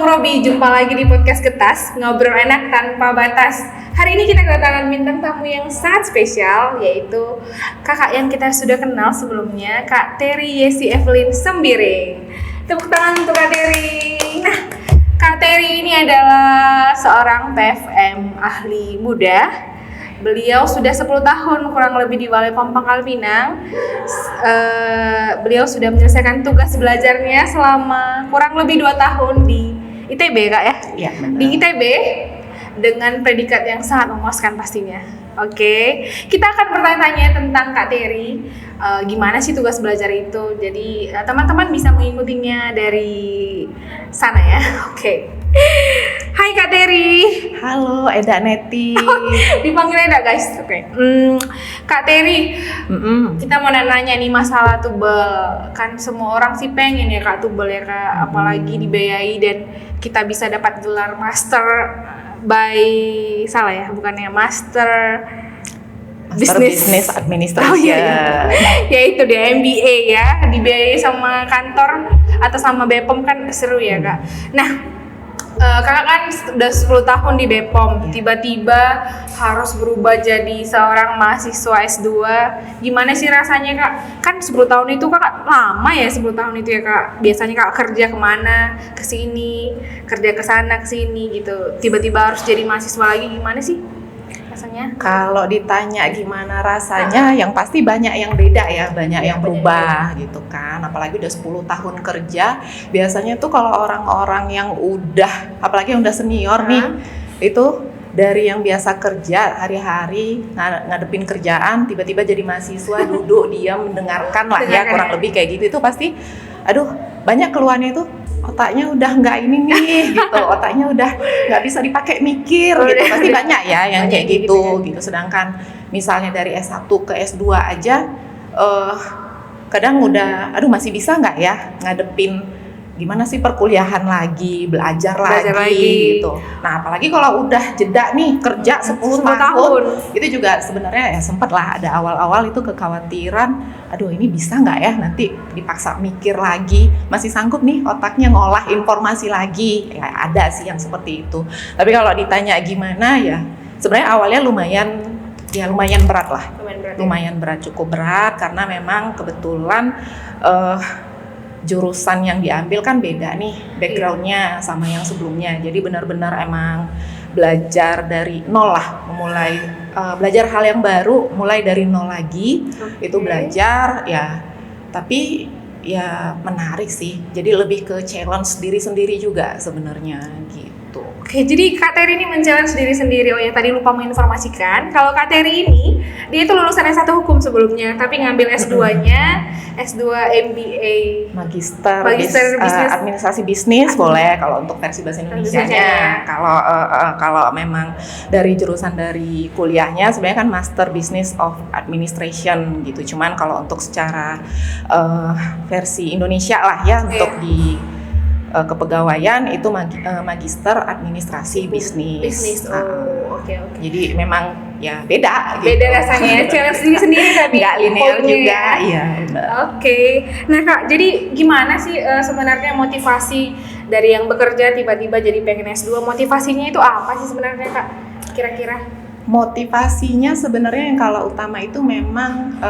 Sob Robi, jumpa lagi di podcast Getas, ngobrol enak tanpa batas. Hari ini kita kedatangan bintang tamu yang sangat spesial, yaitu kakak yang kita sudah kenal sebelumnya, Kak Terry Yesi Evelyn Sembiring. Tepuk tangan untuk Kak Terry. Nah, Kak Terry ini adalah seorang PFM ahli muda. Beliau sudah 10 tahun kurang lebih di Balai Pom Pangkal Pinang. Beliau sudah menyelesaikan tugas belajarnya selama kurang lebih 2 tahun di ITB, Kak ya? Iya, benar. Di ITB dengan predikat yang sangat memuaskan pastinya. Oke, kita akan bertanya-tanya tentang Kak Terry. Gimana sih tugas belajar itu? Jadi teman-teman bisa mengikutinya dari sana ya. Oke. Hai Kak Terry. Halo Eda Neti. Dipanggil Eda guys. Oke. Kak Terry, kita mau nanya nih masalah tubel. Kan semua orang sih pengen ya Kak tubel ya Kak, apalagi dibiayai dan kita bisa dapat gelar master bukannya master Business Administration. Oh iya. Ya itu dia MBA ya, dibiayai sama kantor atau sama BPOM kan seru ya Kak. Nah, kakak kan udah 10 tahun di BPOM, tiba-tiba harus berubah jadi seorang mahasiswa S2. Gimana sih rasanya Kak? Kan 10 tahun itu Kakak lama ya 10 tahun itu ya Kak. Biasanya Kak kerja kemana, ke sini, kerja ke sana, ke sini gitu. Tiba-tiba harus jadi mahasiswa lagi, gimana sih rasanya? Kalau ditanya gimana rasanya, yang pasti banyak yang beda ya, banyak yang berubah gitu kan. Apalagi udah 10 tahun kerja, biasanya tuh kalau orang-orang yang udah, apalagi yang udah senior nih, itu dari yang biasa kerja hari-hari ngadepin kerjaan, tiba-tiba jadi mahasiswa duduk diam mendengarkan lah ya, kurang lebih kayak gitu. Itu pasti, aduh banyak keluhannya itu, otaknya udah nggak ini nih gitu, otaknya udah nggak bisa dipakai mikir gitu, pasti banyak ya yang kayak gitu. Sedangkan misalnya dari S1 ke S2 aja, kadang udah, aduh masih bisa nggak ya ngadepin gimana sih perkuliahan lagi, belajar lagi gitu. Nah apalagi kalau udah jeda nih kerja 10 tahun, itu juga sebenarnya ya sempet lah ada awal-awal itu kekhawatiran, aduh ini bisa nggak ya nanti dipaksa mikir lagi, masih sanggup nih otaknya ngolah informasi lagi, ya ada sih yang seperti itu. Tapi kalau ditanya gimana ya, sebenarnya awalnya lumayan berat lah, lumayan berat, cukup berat karena memang kebetulan jurusan yang diambil kan beda nih backgroundnya sama yang sebelumnya, jadi benar-benar emang belajar dari nol lah, memulai belajar hal yang baru, mulai dari nol lagi. Itu belajar ya, tapi ya menarik sih, jadi lebih ke challenge diri sendiri juga sebenarnya gitu. Oke, jadi Kak Terry ini men-challenge diri sendiri. Oh ya, tadi lupa menginformasikan kalau Kak Terry ini, dia itu lulusan S1 hukum sebelumnya, tapi ngambil S2-nya, S2 MBA Magister bisnis. Administrasi bisnis boleh kalau untuk versi bahasa Indonesianya. Kalau memang dari jurusan dari kuliahnya sebenarnya kan Master Business of Administration gitu. Cuman kalau untuk secara versi Indonesia lah ya, untuk di kepegawaian itu Magister Administrasi Bisnis. Oke. Jadi memang ya beda gitu. Beda rasanya, challenge diri sendiri tapi nggak linear juga, iya. Oke. Nah Kak, jadi gimana sih sebenarnya motivasi dari yang bekerja tiba-tiba jadi pengen S2? Motivasinya itu apa sih sebenarnya Kak? Kira-kira? Motivasinya sebenarnya yang kalau utama itu memang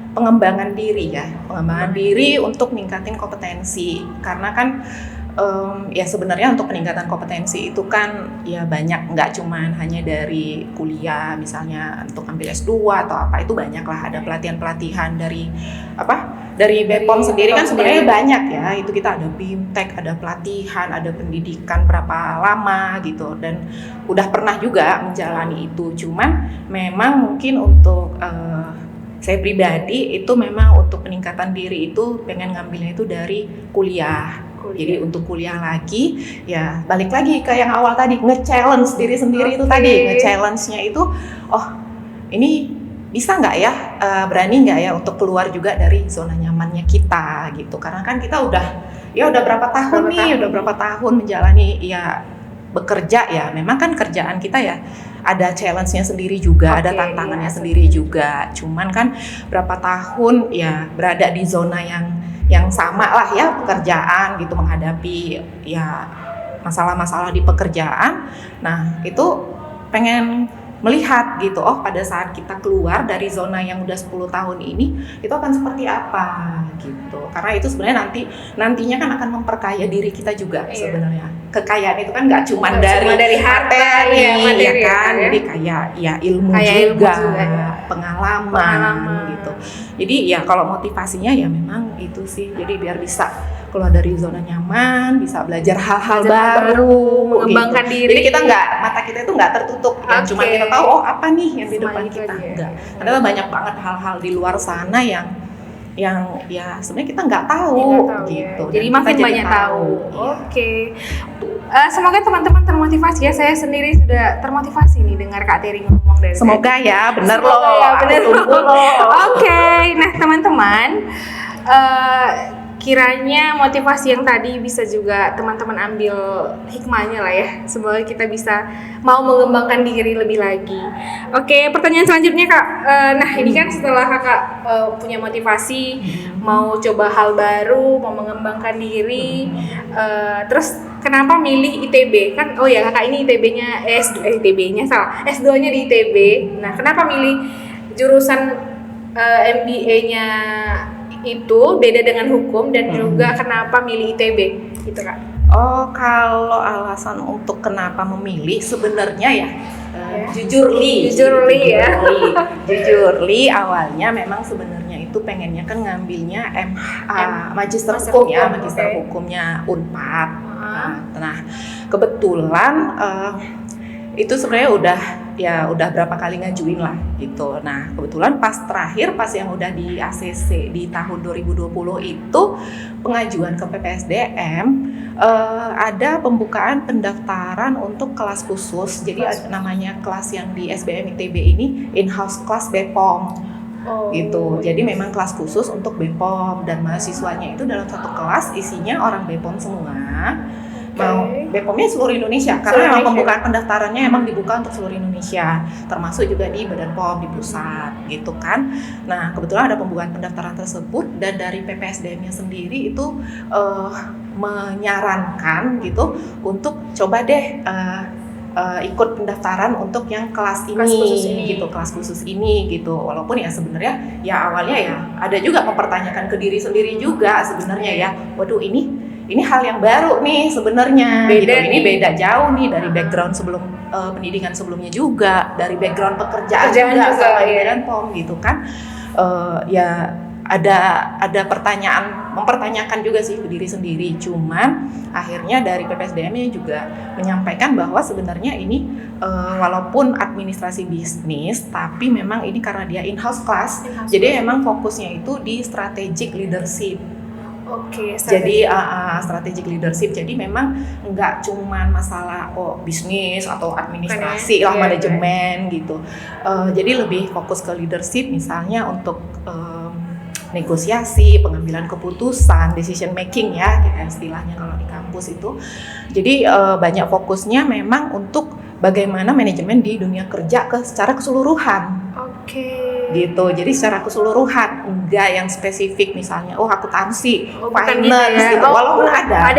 pengembangan diri ya, pengembangan diri untuk meningkatin kompetensi, karena kan ya sebenarnya untuk peningkatan kompetensi itu kan ya banyak, nggak cuman hanya dari kuliah misalnya untuk ambil S2 atau apa, itu banyak lah, ada pelatihan-pelatihan dari BPOM sendiri kan sebenarnya banyak ya, itu kita ada BIMTEK, ada pelatihan, ada pendidikan berapa lama gitu, dan udah pernah juga menjalani itu. Cuman memang mungkin untuk saya pribadi itu memang untuk peningkatan diri itu pengen ngambilnya itu dari kuliah. Jadi untuk kuliah lagi ya balik lagi ke yang awal tadi, nge-challenge diri sendiri. Itu tadi nge-challenge-nya itu, oh ini bisa nggak ya, berani nggak ya untuk keluar juga dari zona nyamannya kita gitu, karena kan kita udah berapa tahun menjalani ya bekerja ya, memang kan kerjaan kita ya ada challenge-nya sendiri juga, ada tantangannya sendiri juga. Cuman kan berapa tahun ya berada di zona yang sama lah ya, pekerjaan gitu, menghadapi ya masalah-masalah di pekerjaan. Nah, itu pengen melihat gitu, oh pada saat kita keluar dari zona yang udah 10 tahun ini itu akan seperti apa gitu. Karena itu sebenarnya nantinya kan akan memperkaya diri kita juga sebenarnya. Kekayaan itu kan nggak cuma dari harta materi ya kan, jadi kayak ya ilmu juga, pengalaman gitu. Jadi ya kalau motivasinya ya memang itu sih, jadi biar bisa keluar dari zona nyaman, bisa belajar hal-hal baru, mengembangkan gitu. diri. Jadi kita mata kita itu nggak tertutup, yang cuma kita tahu oh apa nih yang di depan kita, enggak. Ternyata banyak banget hal-hal di luar sana yang ya sebenarnya kita nggak tahu, gitu. Ya. Jadi makin banyak tahu. Oke. Semoga teman-teman termotivasi ya. Saya sendiri sudah termotivasi nih dengar Kak Terry ngomong dari semoga tadi. Ya, bener loh. Ya, bener loh. Oke. Nah teman-teman, kiranya motivasi yang tadi bisa juga teman-teman ambil hikmahnya lah ya. Semoga kita bisa mau mengembangkan diri lebih lagi. Oke, pertanyaan selanjutnya Kak. Nah ini kan setelah Kakak punya motivasi, mau coba hal baru, mau mengembangkan diri, terus kenapa milih ITB? Kan, oh ya Kakak ini ITB-nya, ITB-nya salah, S2-nya di ITB. Nah kenapa milih jurusan MBA-nya itu beda dengan hukum, dan juga kenapa milih ITB gitu Kak? Oh, kalau alasan untuk kenapa memilih sebenarnya ya jujur li awalnya memang sebenarnya itu pengennya kan ngambilnya magister hukum ya, magister hukumnya Unpad. Nah kebetulan itu sebenarnya udah berapa kali ngajuin lah gitu. Nah kebetulan pas yang udah di ACC di tahun 2020 itu pengajuan ke PPSDM, ada pembukaan pendaftaran untuk kelas khusus. Jadi namanya kelas yang di SBM ITB ini in-house kelas BPOM. Gitu. Jadi memang kelas khusus untuk BPOM, dan mahasiswanya itu dalam satu kelas isinya orang BPOM semua. Mau BPOM-nya seluruh Indonesia, karena memang pembukaan pendaftarannya emang dibuka untuk seluruh Indonesia, termasuk juga di Badan POM di pusat gitu kan. Nah kebetulan ada pembukaan pendaftaran tersebut, dan dari PPSDM-nya sendiri itu menyarankan gitu untuk coba deh ikut pendaftaran untuk yang kelas khusus ini gitu. Walaupun ya sebenarnya ya awalnya ya ada juga mempertanyakan ke diri sendiri juga sebenarnya ya, waduh ini hal yang baru nih sebenarnya gitu. Ini beda jauh nih dari background sebelum pendidikan sebelumnya juga, dari background pekerjaan juga sama di Badan POM gitu kan. Ya ada mempertanyakan juga sih ke diri sendiri. Cuman akhirnya dari PPSDM-nya juga menyampaikan bahwa sebenarnya ini walaupun administrasi bisnis, tapi memang ini karena dia in-house class, jadi emang fokusnya itu di strategic leadership. Jadi strategic leadership, jadi memang nggak cuma masalah bisnis atau administrasi manajemen gitu. Jadi lebih fokus ke leadership, misalnya untuk negosiasi, pengambilan keputusan, decision making ya kita istilahnya kalau di kampus itu. Jadi banyak fokusnya memang untuk bagaimana manajemen di dunia kerja secara keseluruhan. Gitu, jadi secara keseluruhan, enggak yang spesifik misalnya akuntansi, finance gitu. Walaupun ada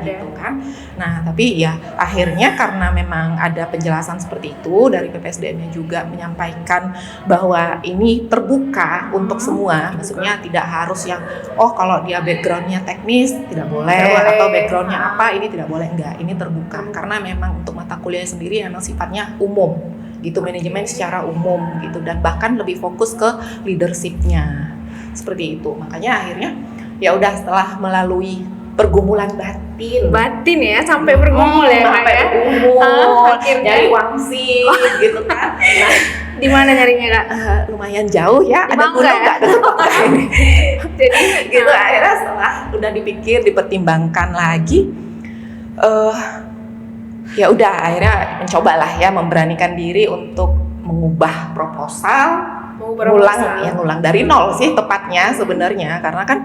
gitu kan. Nah tapi ya akhirnya karena memang ada penjelasan seperti itu dari PPSDM-nya juga menyampaikan bahwa ini terbuka untuk semua, maksudnya tidak harus yang kalau dia background-nya teknis tidak boleh, atau background-nya apa ini tidak boleh, enggak, ini terbuka karena memang untuk mata kuliah sendiri memang sifatnya umum gitu, manajemen secara umum gitu, dan bahkan lebih fokus ke leadership-nya seperti itu. Makanya akhirnya ya udah, setelah melalui pergumulan batin ya, sampai bergumul nyari wangsit gitu kan. Nah, di mana nyarinya Kak? Lumayan jauh ya, ada gunung nggak ada tempat ini. Jadi gitu akhirnya setelah udah dipertimbangkan lagi, ya udah akhirnya mencobalah ya, memberanikan diri untuk mengubah proposal, ngulang dari nol sih tepatnya sebenarnya, karena kan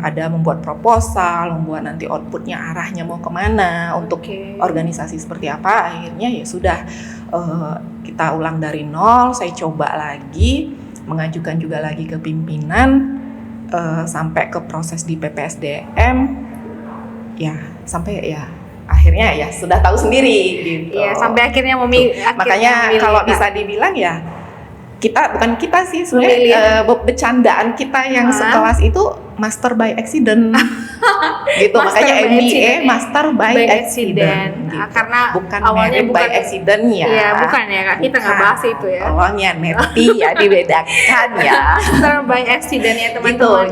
ada membuat proposal, membuat nanti outputnya arahnya mau kemana, untuk organisasi seperti apa. Akhirnya ya sudah, kita ulang dari nol, saya coba lagi, mengajukan juga lagi ke pimpinan, sampai ke proses di PPSDM. ya sampai ya akhirnya ya sudah tahu sendiri gitu. Iya, sampai akhirnya Makanya kalau bisa dibilang ya bukan kita sih sebenarnya bercandaan kita yang sekelas itu master by accident gitu. Master makanya by MBA accident. master by accident gitu. Karena bukan awalnya merit by accident ya. Iya, bukan ya Kak, kita nggak bahas itu ya. Tolongnya neti ya dibedakan ya. Master by accident ya Gitu. teman-teman.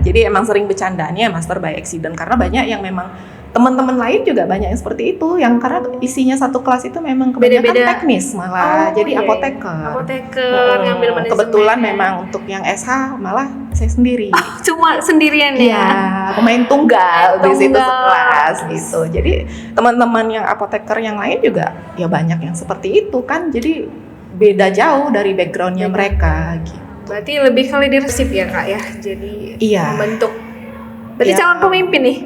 Jadi emang sering bercandanya master by accident karena banyak yang memang teman-teman lain juga banyak yang seperti itu, yang karena isinya satu kelas itu memang kebanyakan Beda-beda. teknis malah, jadi iya. apoteker. Ngambil manajemen. Kebetulan memang untuk yang SH malah saya sendiri. Cuma sendirian Iya, ya. pemain tunggal di situ Tunggal. sekelas gitu. Jadi teman-teman yang apoteker yang lain juga ya banyak yang seperti itu kan. Jadi beda jauh dari backgroundnya mereka gitu. Berarti lebih ke leadership ya Kak ya. Jadi Iya. membentuk. Berarti Iya. calon pemimpin nih.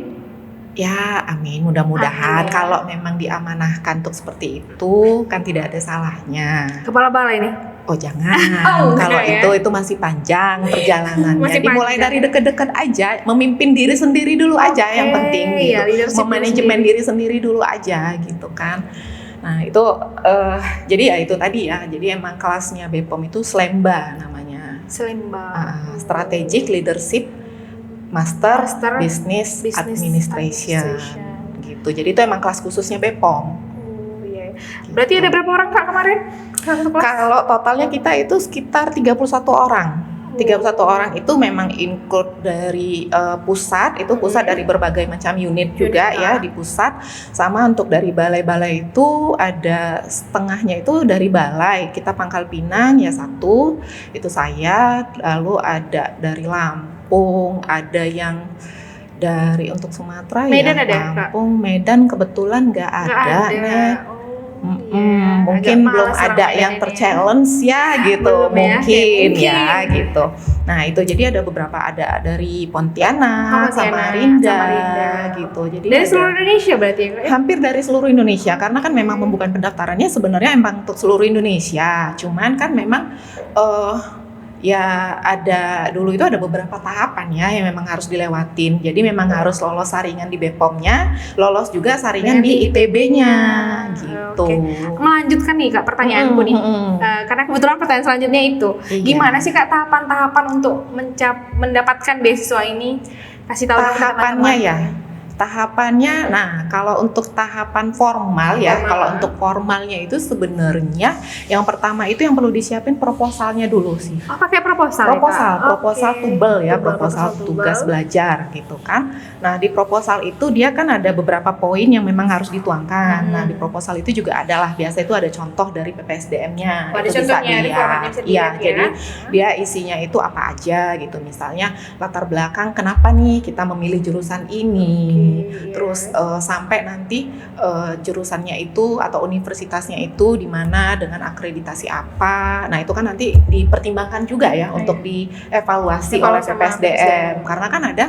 Ya, amin. Mudah-mudahan Amin, ya. kalau memang diamanahkan untuk seperti itu kan tidak ada salahnya. Kepala balai nih. Oh jangan. Oh, Kalau enggak ya? itu masih panjang perjalanannya. Masih Dimulai panjang. dari deket-deket aja, memimpin diri sendiri dulu aja yang penting gitu. iya, leadership Memanajemen diri diri sendiri dulu aja gitu kan. Nah itu jadi ya itu tadi ya. Jadi emang kelasnya BPOM itu SLEMBA namanya. Selimbang. Strategic Leadership Master Business Administration. Gitu. Jadi itu emang kelas khususnya BPOM. Oh, iya. Berarti ada berapa orang Kak kemarin? Satu kelas? Kalau totalnya kita itu sekitar 31 orang. 31 orang itu memang include dari pusat, itu pusat dari berbagai macam unit juga ya di pusat. Sama untuk dari balai-balai itu ada setengahnya itu dari balai. Kita Pangkal Pinang ya satu, itu saya. Lalu ada dari Lampung, ada yang dari untuk Sumatera Medan ya ada, Kak? Lampung, Medan kebetulan nggak ada. Net. Oh, iya. Mungkin Agak belum males ada orang yang Medan ini. ter-challenge ya gitu, Belum ya? mungkin ya Mungkin. gitu. Nah itu jadi ada beberapa, ada dari Pontianak, Pontianak, Samarinda, Samarinda. gitu. Jadi Dari ada seluruh Indonesia berarti ya Kak? hampir dari seluruh Indonesia karena kan memang pembukaan pendaftarannya sebenarnya emang untuk seluruh Indonesia. Cuman kan memang ya ada dulu itu ada beberapa tahapan ya yang memang harus dilewatin. Jadi memang harus lolos saringan di BPOM-nya, lolos juga saringan di ITB-nya gitu. Oke. Melanjutkan nih Kak pertanyaanku nih. Karena kebetulan pertanyaan selanjutnya itu, Iya. gimana sih Kak tahapan-tahapan untuk mendapatkan beasiswa ini? Kasih tahu dong ke Tahapannya teman-teman. ya. Tahapannya, nah kalau untuk tahapan formal ya, Formal. kalau untuk formalnya itu sebenarnya yang pertama itu yang perlu disiapin proposalnya dulu sih. Oh, pakai proposal ya, Kak? Proposal Oke. tubel ya, Tubel, proposal tubel. tugas belajar gitu kan. Nah di proposal itu dia kan ada beberapa poin yang memang harus dituangkan. Nah di proposal itu juga adalah biasa itu ada contoh dari PPSDM-nya. Oh, ada Itu bisa contohnya, di formatnya bisa iya, dilihat ya. jadi dia isinya itu apa aja gitu. Misalnya latar belakang kenapa nih kita memilih jurusan ini. Oke, Terus sampai nanti jurusannya itu atau universitasnya itu di mana dengan akreditasi apa. Nah, itu kan nanti dipertimbangkan juga ya untuk dievaluasi oleh Evaluasi sama PPSDM. Karena kan ada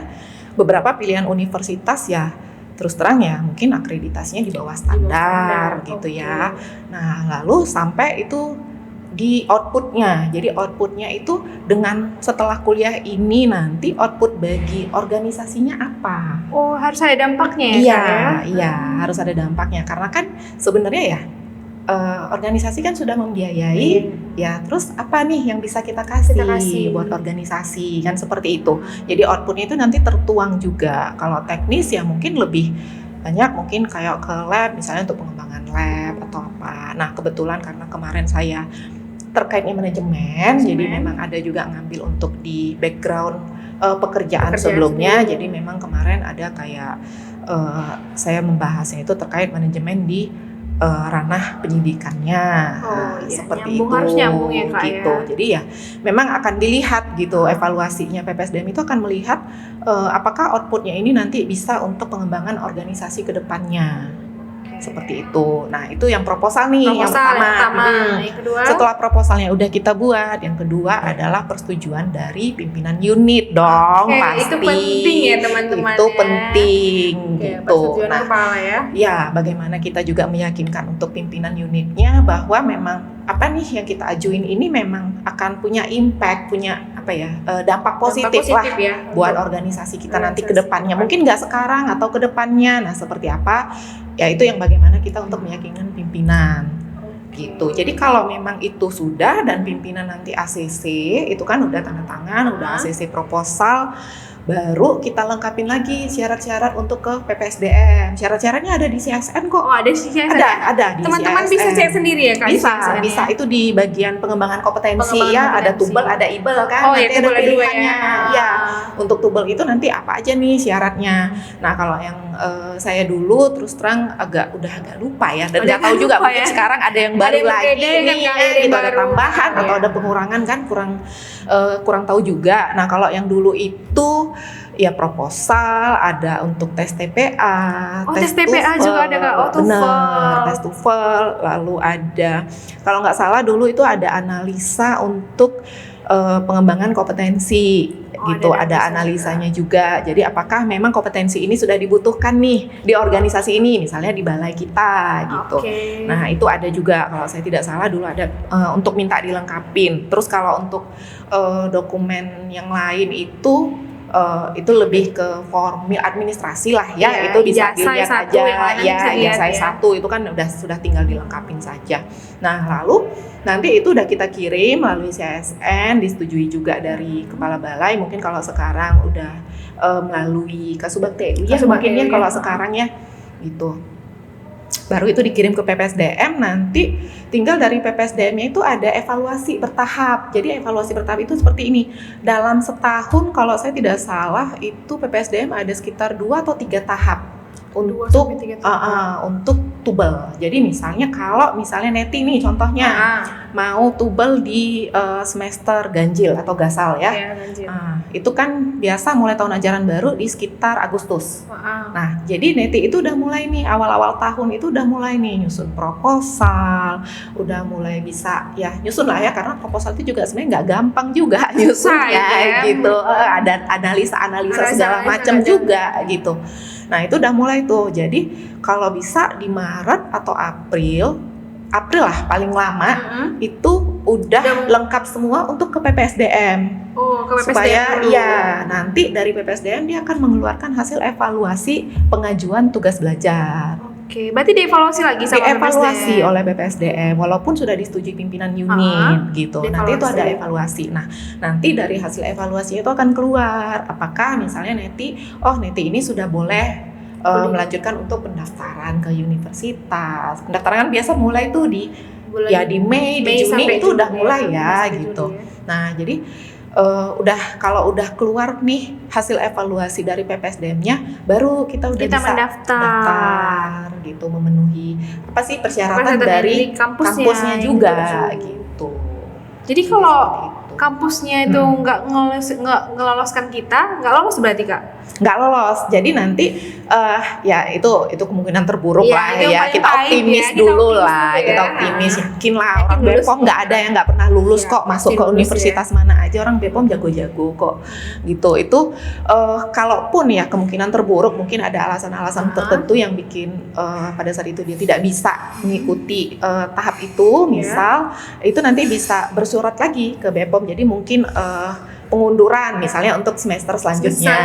beberapa pilihan universitas ya terus terang ya mungkin akreditasinya di bawah standar gitu ya. Nah, lalu sampai itu di outputnya. Jadi outputnya itu dengan setelah kuliah ini nanti output bagi organisasinya apa? Oh, harus ada dampaknya ya, Iya, Kak, ya? iya harus ada dampaknya karena kan sebenarnya ya organisasi kan sudah membiayai, ya terus apa nih yang bisa kita kasih buat organisasi kan seperti itu. Jadi outputnya itu nanti tertuang juga. Kalau teknis ya mungkin lebih banyak mungkin kayak ke lab misalnya untuk pengembangan lab atau apa. Nah kebetulan karena kemarin saya terkaitnya manajemen, jadi memang ada juga ngambil untuk di background pekerjaan sebelumnya. Jadi memang kemarin ada kayak saya membahasnya itu terkait manajemen di ranah penyidikannya. Seperti nyambung, itu harus nyambung ya, Kak, gitu. ya. Jadi ya memang akan dilihat gitu evaluasinya PPSDM itu akan melihat apakah outputnya ini nanti bisa untuk pengembangan organisasi ke depannya. Seperti itu. Nah, itu yang proposal nih, yang pertama. Yang kedua, setelah proposalnya udah kita buat, yang kedua adalah persetujuan dari pimpinan unit dong, pasti. Itu penting ya teman-teman. Itu penting gitu. Persetujuan kepala ya. Ya, bagaimana kita juga meyakinkan untuk pimpinan unitnya bahwa memang apa nih yang kita ajuin ini memang akan punya impact, punya apa ya, dampak positif lah ya, buat untuk organisasi kita nanti ke organisasi depannya. Mungkin nggak sekarang atau ke depannya. Nah, seperti apa? Ya itu yang bagaimana kita untuk meyakinkan pimpinan. Gitu. Jadi kalau memang itu sudah dan pimpinan nanti ACC itu kan udah tanda tangan, udah ACC proposal, baru kita lengkapin lagi syarat-syarat untuk ke PPSDM. Syarat-syaratnya ada di CSN kok. Oh, ada sih CSN. Ada di Teman-teman CSN. bisa cek sendiri ya Kak? Bisa itu di bagian pengembangan kompetensi ya, ada tubel, ada ibel kan. Oh, nanti ya, ada boleh dua pilihannya. Ya, untuk tubel itu nanti apa aja nih syaratnya. Nah, kalau yang saya dulu terus terang agak lupa ya, dan nggak tahu juga mungkin sekarang ada yang baru lagi nih, gitu ada tambahan atau ada pengurangan kan, kurang tahu juga. Nah, kalau yang dulu itu ya proposal, ada untuk tes TPA, tes TPA juga ada Kak. Oh, bener, tes TOEFL, lalu ada kalau nggak salah dulu itu ada analisa untuk pengembangan kompetensi. Gitu, ada analisanya juga. Jadi apakah memang kompetensi ini sudah dibutuhkan nih di organisasi ini, misalnya di balai kita gitu. Nah, itu ada juga kalau saya tidak salah dulu ada untuk minta dilengkapin. Terus kalau untuk dokumen yang lain itu lebih ke formil administrasi lah ya, itu bisa dilihat aja ya, ijazah satu itu kan sudah tinggal dilengkapin saja. Nah, lalu nanti itu udah kita kirim melalui CSN, disetujui juga dari kepala balai. Mungkin kalau sekarang udah melalui Kasubag TU ya, mungkin ya kalau sekarang ya gitu. Baru itu dikirim ke PPSDM, nanti tinggal dari PPSDM-nya itu ada evaluasi bertahap. Jadi evaluasi bertahap itu seperti ini. Dalam setahun kalau saya tidak salah itu PPSDM ada sekitar 2 atau 3 tahap untuk tubel. Jadi misalnya kalau Neti nih contohnya mau tubel di semester ganjil atau gasal ya. Itu kan biasa mulai tahun ajaran baru di sekitar Agustus. Nah, jadi Neti itu udah mulai nih awal-awal tahun itu udah mulai nih nyusun proposal, udah mulai bisa ya nyusun lah ya, karena proposal itu juga sebenarnya nggak gampang juga nyusunnya gitu. Ada analisa segala macam juga gitu. Nah, itu udah mulai tuh. Jadi kalau bisa di Maret atau April lah paling lama itu udah lengkap semua untuk ke PPSDM. Oh, ke PPSDM supaya dulu. ya nanti dari PPSDM dia akan mengeluarkan hasil evaluasi pengajuan tugas belajar. Oke, berarti dievaluasi lagi sama dievaluasi oleh BPSDM walaupun sudah disetujui pimpinan unit gitu. Nanti itu ada evaluasi. Nah, nanti dari hasil evaluasi itu akan keluar apakah misalnya Neti ini sudah boleh melanjutkan untuk pendaftaran ke universitas. Pendaftaran kan biasa mulai tuh di Mei, di Juni itu udah mulai ya gitu. Nah, jadi kalau udah keluar nih hasil evaluasi dari PPSDM-nya, baru kita udah bisa mendaftar gitu, memenuhi apa sih persyaratan dari kampusnya juga gitu. Jadi kalau kampusnya itu nggak ngeloloskan kita, nggak lolos berarti Kak? Nggak lolos, jadi nanti ya itu kemungkinan terburuk lah ya, kita optimis dulu lah, kita optimis, yakin lah orang BPOM nggak ada yang nggak pernah lulus kok masuk ke universitas mana aja, orang BPOM jago-jago kok gitu. Itu kalaupun ya kemungkinan terburuk mungkin ada alasan-alasan tertentu yang bikin pada saat itu dia tidak bisa mengikuti tahap itu, misal itu nanti bisa bersurat lagi ke BPOM, jadi mungkin pengunduran misalnya untuk semester selanjutnya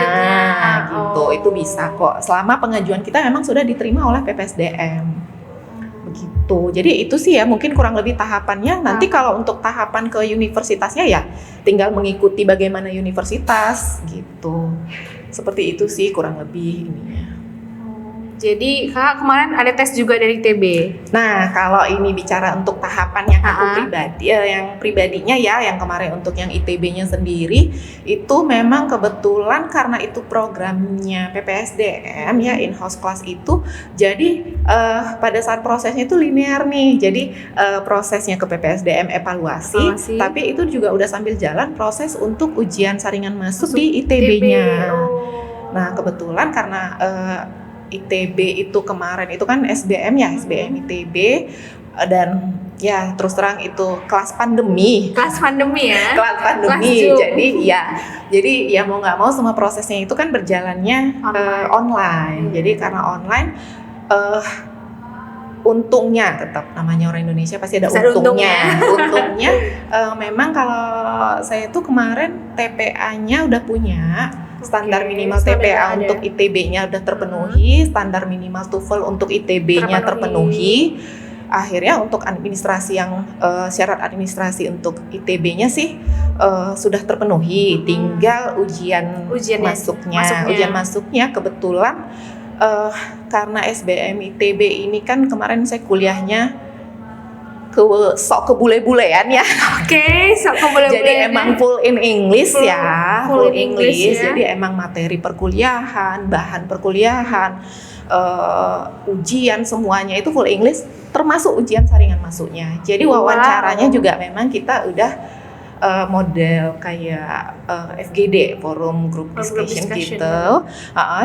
gitu. Itu bisa kok selama pengajuan kita memang sudah diterima oleh PPSDM begitu. Jadi itu sih ya mungkin kurang lebih tahapannya. Nanti kalau untuk tahapan ke universitasnya ya tinggal mengikuti bagaimana universitas gitu. Seperti itu sih kurang lebih ininya. Jadi Kak kemarin ada tes juga dari TB. Nah, kalau ini bicara untuk tahapan yang aku pribadi, yang pribadinya ya, yang kemarin untuk yang ITB-nya sendiri, itu memang kebetulan karena itu programnya PPSDM ya, in-house class itu, jadi pada saat prosesnya itu linear nih. Jadi prosesnya ke PPSDM evaluasi, tapi itu juga udah sambil jalan proses untuk ujian saringan masuk di ITB-nya. Nah, kebetulan karena ITB itu kemarin itu kan SBM ya, SBM ITB, dan ya terus terang itu kelas pandemi ya, kelas pandemi. Jadi ya mau nggak mau semua prosesnya itu kan berjalannya online. Jadi karena online untungnya tetap namanya orang Indonesia pasti ada Bisa untungnya. Untungnya memang kalau saya tuh kemarin TPA-nya udah punya. Standar minimal TPA untuk ITB-nya udah terpenuhi, standar minimal TOEFL untuk ITB-nya terpenuhi. Akhirnya untuk administrasi yang syarat administrasi untuk ITB-nya sih sudah terpenuhi, tinggal ujian masuknya. Ujian masuknya kebetulan karena SBM ITB ini kan kemarin saya kuliahnya sok ke bule-bulean ya. Oke, sok ke bule-bulean. Jadi emang full in English ya, full English ya. Jadi emang materi perkuliahan, bahan perkuliahan, ujian semuanya itu full English, termasuk ujian saringan masuknya. Jadi wawancaranya juga memang kita udah model kayak FGD, forum group discussion gitu.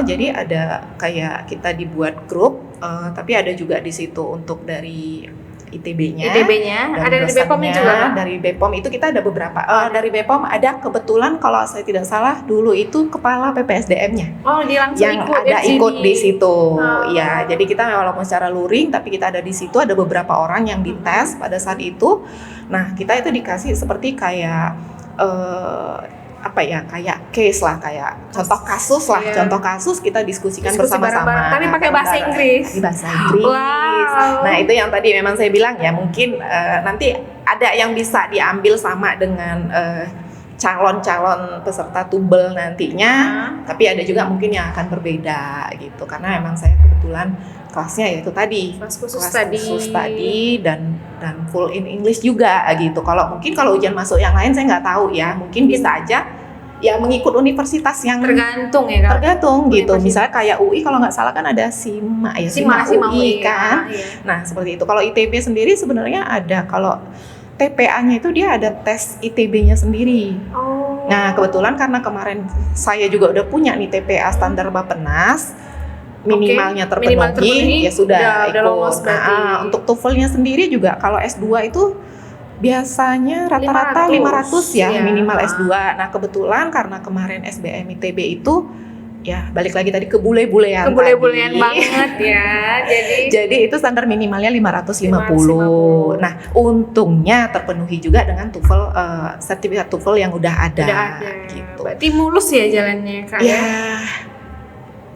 Jadi ada kayak kita dibuat grup, tapi ada juga di situ untuk dari ITB-nya, ada dari BPOM-nya juga kan? Dari BPOM itu kita ada beberapa. Dari BPOM ada kebetulan kalau saya tidak salah dulu itu kepala PPSDM-nya. Oh, dia langsung yang ikut di situ. Ya, jadi kita walaupun secara luring tapi kita ada di situ, ada beberapa orang yang dites pada saat itu. Nah, kita itu dikasih seperti kayak kayak case lah, kayak contoh kasus lah, contoh kasus kita diskusikan bersama-sama. Tapi pakai bahasa Inggris. Bahasa Inggris. Wow. Nah, itu yang tadi memang saya bilang ya, mungkin nanti ada yang bisa diambil sama dengan calon-calon peserta tubel nantinya, tapi ada juga mungkin yang akan berbeda gitu, karena memang saya kebetulan kelasnya yaitu tadi kelas khusus tadi dan full in English juga gitu. Kalau ujian masuk yang lain saya nggak tahu ya, mungkin bisa aja ya mengikut universitas yang tergantung ya kan? Tergantung gitu. Misalnya kayak UI kalau nggak salah kan ada SIMA UI kan. Iya. Nah seperti itu. Kalau ITB sendiri sebenarnya ada, kalau TPA-nya itu dia ada tes ITB-nya sendiri. Nah kebetulan karena kemarin saya juga udah punya nih TPA standar Bappenas, minimalnya terpenuhi, ya sudah ikut. Lolos berarti. Untuk TOEFL-nya sendiri juga kalau S2 itu biasanya rata-rata 500 ya minimal S2. Nah kebetulan karena kemarin SBM ITB itu ya balik lagi tadi ke bule-bulean banget ya. Jadi itu standar minimalnya 550. Nah untungnya terpenuhi juga dengan TOEFL, sertifikat TOEFL yang udah ada. Gitu. Berarti mulus ya jalannya Kak ya?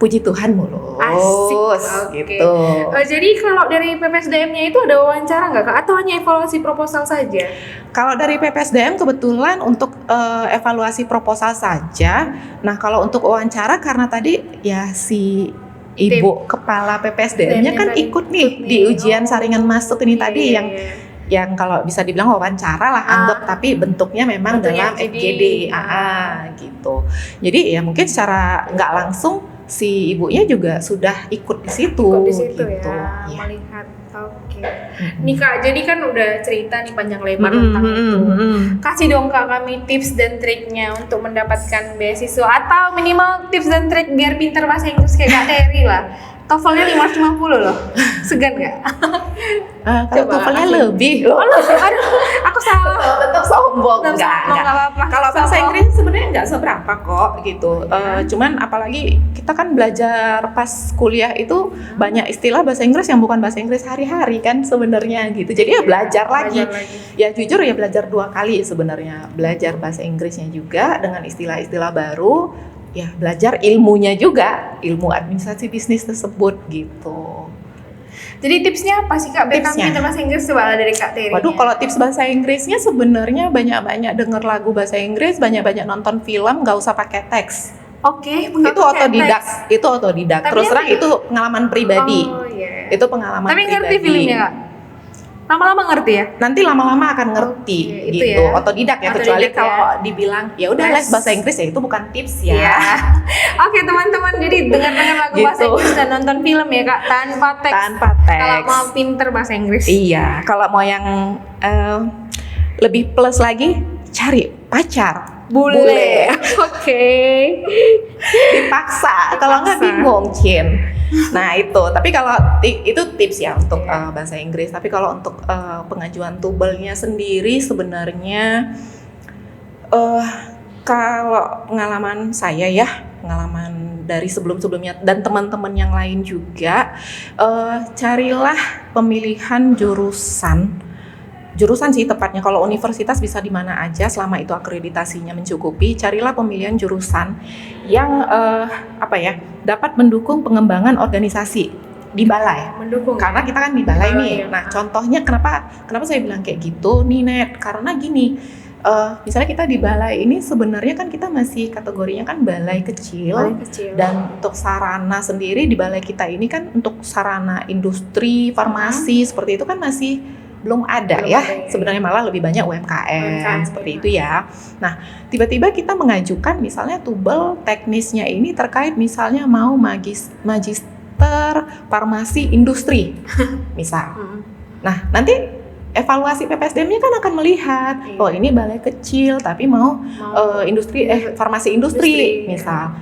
Puji Tuhan mulus. Asik, gitu. Jadi kalau dari PPSDM-nya itu ada wawancara nggak Kak? Atau hanya evaluasi proposal saja? Kalau dari PPSDM kebetulan untuk evaluasi proposal saja. Nah kalau untuk wawancara karena tadi ya si Ibu Kepala PPSDM-nya kan ikut nih di ujian saringan masuk ini tadi yang kalau bisa dibilang wawancara lah anggap, tapi bentuknya memang dalam FGD gitu. Jadi ya mungkin secara nggak langsung si ibunya juga sudah ikut di situ gitu. Ya. Melihat. Nih Kak, jadi kan udah cerita nih panjang lebar tentang itu. Kasih dong Kak kami tips dan triknya untuk mendapatkan beasiswa, atau minimal tips dan trik biar pintar bahasa Inggris kayak Kak Terry lah. TOEFL-nya 550 loh. Segan nggak? Kalau TOEFL-nya lebih loh. Aduh, aku salah. Tetap sombong. Enggak apa-apa. Kalau bahasa Inggris sebenarnya nggak seberapa kok gitu. Cuman apalagi kita kan belajar pas kuliah itu banyak istilah bahasa Inggris yang bukan bahasa Inggris hari-hari kan sebenarnya gitu. Jadi ya belajar lagi. Ya jujur ya belajar 2 kali sebenarnya. Belajar bahasa Inggrisnya juga dengan istilah-istilah baru. Ya belajar ilmunya juga, ilmu administrasi bisnis tersebut gitu. Jadi tipsnya apa sih Kak? Biar kami pintar bahasa Inggris coba dari Kak Terry. Waduh, kalau tips bahasa Inggrisnya sebenarnya banyak-banyak denger lagu bahasa Inggris, banyak-banyak nonton film, nggak usah pakai teks. Oke, itu otodidak. Itu otodidak. Terus terang itu pengalaman pribadi. Itu pengalaman pribadi. Tapi ngerti filmnya Kak? Lama-lama ngerti ya? Nanti lama-lama akan ngerti gitu. Ya? Otodidak ya, kecuali kalau dibilang ya udah les bahasa Inggris ya itu bukan tips ya. Oke teman-teman, jadi dengar-dengar lagu bahasa Inggris dan nonton film ya Kak, tanpa teks. Kalau mau pinter bahasa Inggris. Iya, kalau mau yang lebih plus lagi cari pacar. Bule. Oke. Dipaksa. Kalau nggak bingung, Cin. Nah itu, tapi kalau itu tips ya untuk bahasa Inggris. Tapi kalau untuk pengajuan tubelnya sendiri sebenarnya Kalau pengalaman saya ya, pengalaman dari sebelum-sebelumnya dan teman-teman yang lain juga, carilah pemilihan jurusan sih tepatnya. Kalau universitas bisa di mana aja selama itu akreditasinya mencukupi. Carilah pemilihan jurusan yang dapat mendukung pengembangan organisasi di balai. Mendukung. Karena kita kan di balai nih. Ya. Nah, contohnya kenapa saya bilang kayak gitu nih, Net? Karena gini, misalnya kita di balai ini sebenarnya kan kita masih kategorinya kan balai kecil. Dan untuk sarana sendiri di balai kita ini kan untuk sarana industri, farmasi seperti itu kan masih belum ada ya. Sebenarnya malah lebih banyak UMKM seperti itu ya. Nah, tiba-tiba kita mengajukan misalnya tubel teknisnya ini terkait misalnya mau magister farmasi industri misal. Nah, nanti evaluasi PPSDM-nya kan akan melihat, oh ini balai kecil tapi mau farmasi industri misal.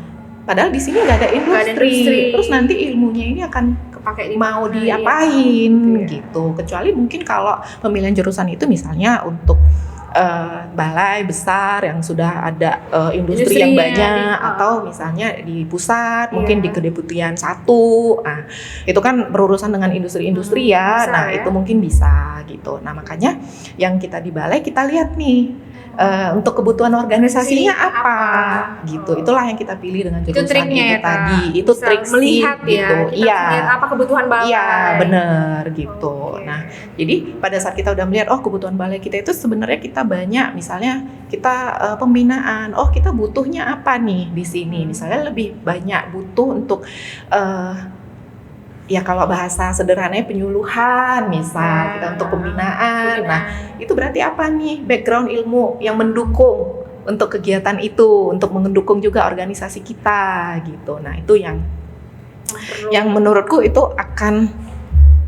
Padahal di sini nggak ada industri. Terus nanti ilmunya ini akan kepake mau diapain gitu. Kecuali mungkin kalau pemilihan jurusan itu misalnya untuk balai besar yang sudah ada industri yang banyak, atau misalnya di pusat mungkin di Kedeputian 1. Nah, itu kan berurusan dengan industri-industri ya. Nah, itu mungkin bisa gitu. Nah, makanya yang kita di balai kita lihat nih untuk kebutuhan organisasinya apa gitu. Itulah yang kita pilih dengan jurusan itu tadi. Itu trik melihat gitu. Iya. Melihat apa kebutuhan balai. Iya, benar gitu. Nah, jadi pada saat kita udah melihat kebutuhan balai kita itu sebenarnya kita banyak, misalnya kita pembinaan. Kita butuhnya apa nih di sini? Misalnya lebih banyak butuh untuk ya kalau bahasa sederhananya penyuluhan misal kita untuk pembinaan. Nah, itu berarti apa nih? Background ilmu yang mendukung untuk kegiatan itu, untuk mendukung juga organisasi kita gitu. Nah, itu yang menurutku itu akan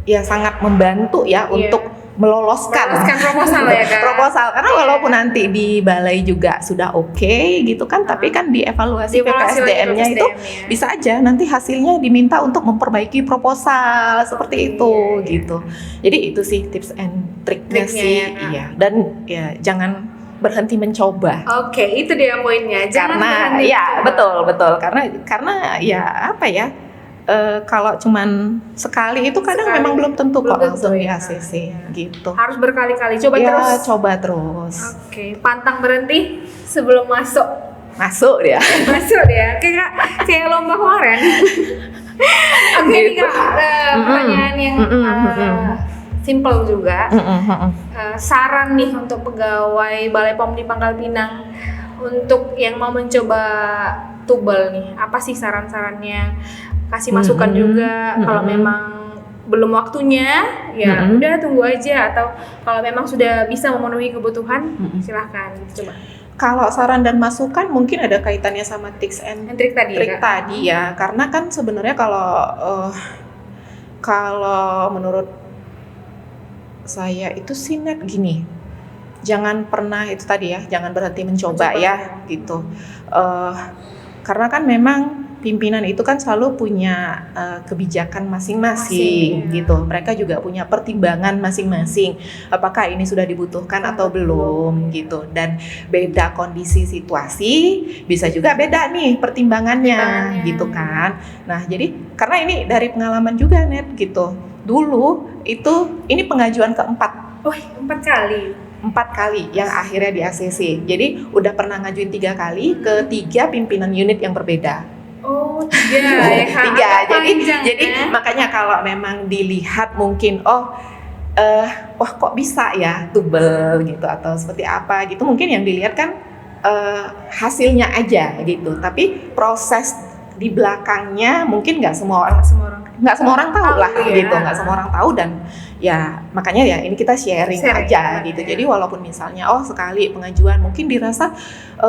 ya sangat membantu ya untuk meloloskan proposal ya kan? Proposal, karena walaupun nanti di balai juga sudah oke gitu kan, tapi kan dievaluasi PPSDM-nya itu bisa aja nanti hasilnya diminta untuk memperbaiki proposal seperti itu gitu. Jadi itu sih tips and triknya sih, iya. Dan ya jangan berhenti mencoba. Oke, itu dia poinnya. Karena ya betul karena ya apa ya? Kalau cuman sekali itu kadang memang belum tentu kok langsung di ACC gitu. Harus berkali-kali coba terus. Oke, pantang berhenti sebelum masuk dia. Kayak lomba kemarin. Oke, gitu. Pertanyaan yang simple juga. Saran nih untuk pegawai Balai POM di Pangkal Pinang untuk yang mau mencoba tubel nih, apa sih saran-sarannya? Kasih masukan juga kalau memang belum waktunya ya udah tunggu aja, atau kalau memang sudah bisa memenuhi kebutuhan silahkan coba. Kalau saran dan masukan mungkin ada kaitannya sama tips and trik tadi ya, karena kan sebenarnya kalau menurut saya itu sih Net gini, jangan pernah itu tadi ya, jangan berhenti mencoba ya gitu. Karena kan memang pimpinan itu kan selalu punya kebijakan masing-masing gitu. Mereka juga punya pertimbangan masing-masing. Apakah ini sudah dibutuhkan atau belum gitu. Dan beda kondisi situasi, bisa juga beda nih pertimbangannya gitu kan. Nah, jadi karena ini dari pengalaman juga Net gitu. Dulu ini pengajuan keempat. 4 kali. 4 kali yang akhirnya di ACC. Jadi udah pernah ngajuin 3 kali ke 3 pimpinan unit yang berbeda. 3. Jadi makanya kalau memang dilihat mungkin wah kok bisa ya tubel gitu atau seperti apa gitu, mungkin yang dilihat kan hasilnya aja gitu. Tapi proses di belakangnya mungkin nggak semua orang tahu lah gitu, nggak semua orang tahu. Dan ya makanya ya ini kita sharing aja gitu. Jadi walaupun misalnya sekali pengajuan mungkin dirasa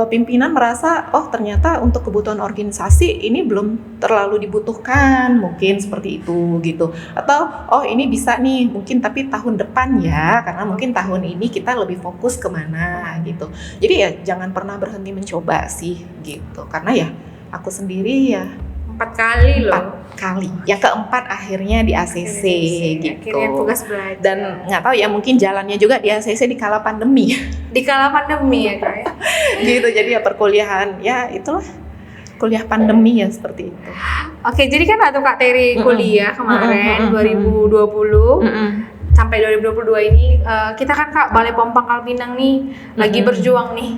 pimpinan merasa ternyata untuk kebutuhan organisasi ini belum terlalu dibutuhkan, mungkin seperti itu gitu. Atau ini bisa nih mungkin tapi tahun depan ya, karena mungkin tahun ini kita lebih fokus kemana gitu. Jadi ya jangan pernah berhenti mencoba sih gitu. Karena ya aku sendiri ya 4 kali loh. 4 kali. Yang keempat akhirnya di ACC gitu. Akhirnya tugas belajar. Dan nggak tahu ya, mungkin jalannya juga di ACC di kala pandemi. Di kala pandemi ya Kak ya. Gitu, jadi ya perkuliahan ya itulah kuliah pandemi ya seperti itu. Oke, jadi kan waktu Kak Terry kuliah kemarin 2020 sampai 2022 ini kita kan Kak Balai POM Pangkal Pinang nih lagi berjuang nih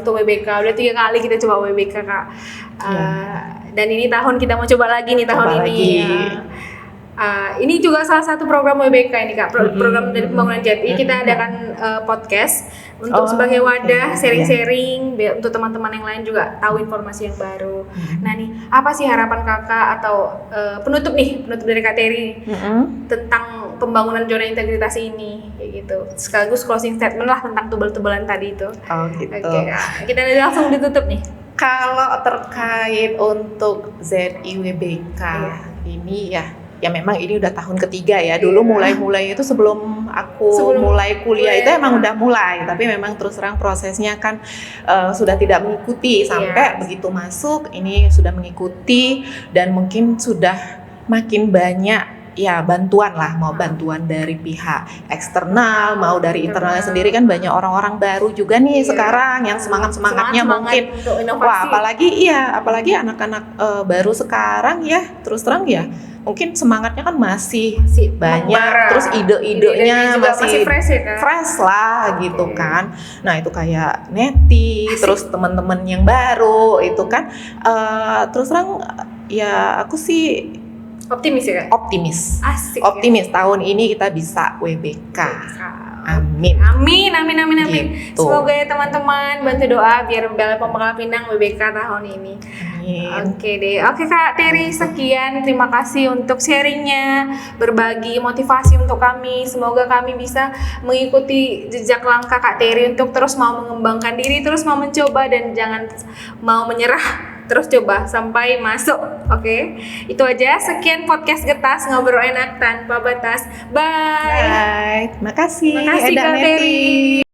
untuk WBK. Udah 3 kali kita coba WBK Kak. Dan ini tahun kita mau coba lagi nih tahun Coba ini. lagi. Ini juga salah satu program WBK ini Kak, program dari Pembangunan Jati. Kita adakan podcast untuk sebagai wadah sharing-sharing untuk teman-teman yang lain juga tahu informasi yang baru. Nah nih, apa sih harapan Kakak atau penutup dari Kak Terry tentang pembangunan zona integritas ini kayak gitu. Sekaligus closing statement lah tentang tebal-tebalan tadi itu. Oh gitu. Oke, kita langsung ditutup nih. Kalau terkait untuk ZIWBK ini ya memang ini udah tahun ketiga ya. Dulu mulai itu sebelum mulai kuliah itu emang udah mulai, tapi memang terus terang prosesnya kan sudah tidak mengikuti sampai begitu masuk ini sudah mengikuti dan mungkin sudah makin banyak ya bantuan lah, mau bantuan dari pihak eksternal, mau dari internalnya sendiri kan banyak orang-orang baru juga nih sekarang yang semangatnya mungkin wah apalagi anak-anak baru sekarang ya terus terang ya mungkin semangatnya kan masih banyak membara. Terus ide-idenya masih fresh, ya, kan? Fresh lah gitu kan. Nah itu kayak Neti terus teman-teman yang baru itu kan terus terang ya aku sih optimis ya Kak? Asik, optimis ya? Tahun ini kita bisa WBK. Amin. Gitu. Semoga ya teman-teman bantu doa biar Balai POM Pangkal Pinang WBK tahun ini. Amin. Oke Kak Terry, sekian, terima kasih untuk sharingnya, berbagi motivasi untuk kami. Semoga kami bisa mengikuti jejak langkah Kak Terry untuk terus mau mengembangkan diri, terus mau mencoba dan jangan mau menyerah. Terus coba sampai masuk. Oke. Itu aja, sekian podcast Getas, ngobrol enak tanpa batas. Bye. Terima kasih Kak Terry.